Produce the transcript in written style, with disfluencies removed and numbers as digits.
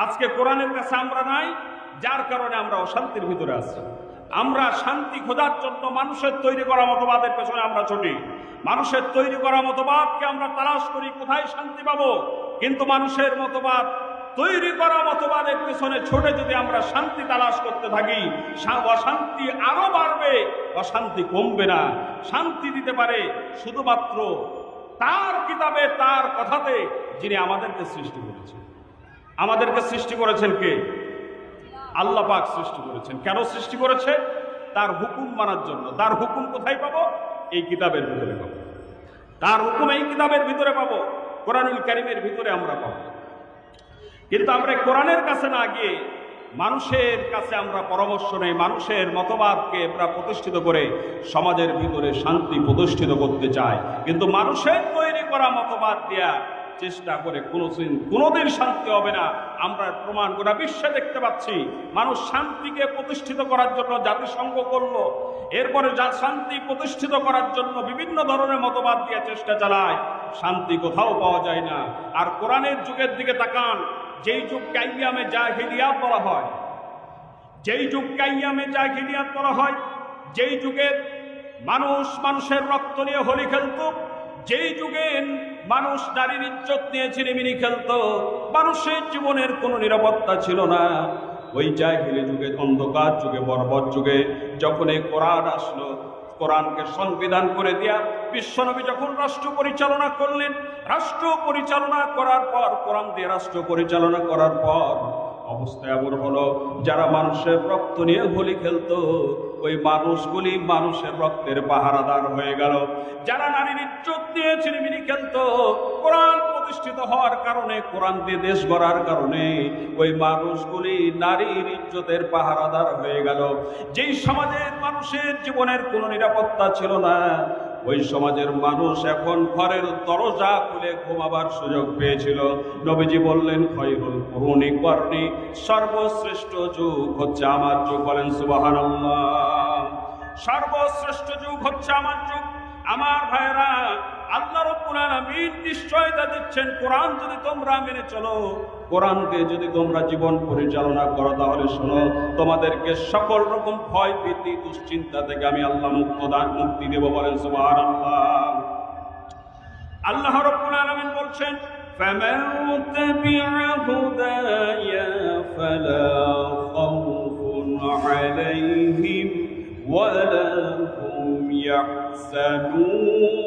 আজকে কোরআনের কাছে আমরা নাই, যার কারণে আমরা অশান্তির ভিতরে আছি। আমরা শান্তি খোঁজার জন্য মানুষের তৈরি করা মতবাদের পেছনে আমরা ছুটি, মানুষের তৈরি করা মতবাদকে আমরা তালাশ করি কোথায় শান্তি পাবো। কিন্তু মানুষের মতবাদ তৈরি করা মতবাদের পেছনে ছুটে যদি আমরা শান্তি তালাশ করতে থাকি, অশান্তি আরো বাড়বে, অশান্তি কমবে না। শান্তি দিতে পারে শুধুমাত্র তার কিতাবে, তার কথাতে, যিনি আমাদেরকে সৃষ্টি করেছেন। আমাদেরকে সৃষ্টি করেছেন কে? আল্লাহ পাক সৃষ্টি করেছেন। কেন সৃষ্টি করেছে? তার হুকুম মানার জন্য। তার হুকুম কোথায় পাবো? এই কিতাবের ভিতরে পাবো। তার হুকুম এই কিতাবের ভিতরে পাবো, কোরআনুল কারীমের ভিতরে আমরা পাবো। কিন্তু আমরা কোরআনের কাছে না গিয়ে মানুষের কাছে আমরা পরামর্শ নেই, মানুষের মতবাদকে আমরা প্রতিষ্ঠিত করে সমাজের ভিতরে শান্তি প্রতিষ্ঠিত করতে চাই। কিন্তু মানুষের তৈরি করা মতবাদ দেয়া চেষ্টা করে কোনোদিন শান্তি হবে না। আমরা প্রমাণ গোটা বিশ্বে দেখতে পাচ্ছি, মানুষ শান্তিকে প্রতিষ্ঠিত করার জন্য জাতিসংঘ করলো, এরপরে শান্তি প্রতিষ্ঠিত করার জন্য বিভিন্ন ধরনের মতবাদ দিয়ে চেষ্টা চালায়, শান্তি কোথাও পাওয়া যায় না। আর কোরআনের যুগের দিকে তাকান, যেই যুগকে আইয়ামে জাহিলিয়াত বলা হয়, যেই যুগকে আইয়ামে জাহিলিয়াত বলা হয়, যেই যুগে মানুষের রক্ত নিয়ে হোলি খেলত, যেই যুগে মানুষ নারীর ইজ্জত নিয়ে ছিনিমিনি খেলত, মানুষের জীবনের কোনো নিরাপত্তা ছিল না, ওই জাহিলি যুগে, অন্ধকার যুগে, বর্বর যুগে যখন এই কোরআন আসলো, কোরআনকে সংবিধান করে দেয়া বিশ্বনবী যখন রাষ্ট্র পরিচালনা করলেন, রাষ্ট্র পরিচালনা করার পর, কোরআন দিয়ে রাষ্ট্র পরিচালনা করার পর অবস্থা এমন হলো, যারা মানুষের রক্ত নিয়ে হোলি খেলতো, ওই মানুষগুলি মানুষের রক্তের পাহারাদার হয়ে গেল। যারা নারীর ইজ্জত নিয়ে ছিনিমিনি খেলতো, কোরআন প্রতিষ্ঠিত হওয়ার কারণে, কোরআন দিয়ে দেশ গড়ার কারণে ওই মানুষগুলি নারীর ইজ্জতের পাহারাদার হয়ে গেল। যেই সমাজের মানুষের জীবনের কোনো নিরাপত্তা ছিল না, ওই সমাজের মানুষ এখন ঘরের দরজা খুলে ঘুমাবার সুযোগ পেয়েছিল। নবীজি বললেন, খৈরুল কুরুনি করনি, সর্বশ্রেষ্ঠ যুগ হচ্ছে আমার যুগ। বলেন সুবহানাল্লাহ। সর্বশ্রেষ্ঠ যুগ হচ্ছে আমার যুগ। আমার ভাইরা, আল্লাহ রাব্বুল আলামিন নিশ্চয়তা দিচ্ছেন, কোরআন যদি তোমরা মেনে চলো, কোরআনকে যদি তোমরা জীবন পরিচালনা করো, তাহলে শোনো, তোমাদেরকে সকল রকম ভয় ভীতি দুশ্চিন্তা থেকে আমি আল্লাহ মুক্তি দেব। বলেন সুবহানাল্লাহ। আল্লাহ রাব্বুল আলামিন বলছেন, ফামান তাবিআ হুদায়া ফালা খাউফুন আলাইহিম ওয়ালা হুম ইয়াহজানুন।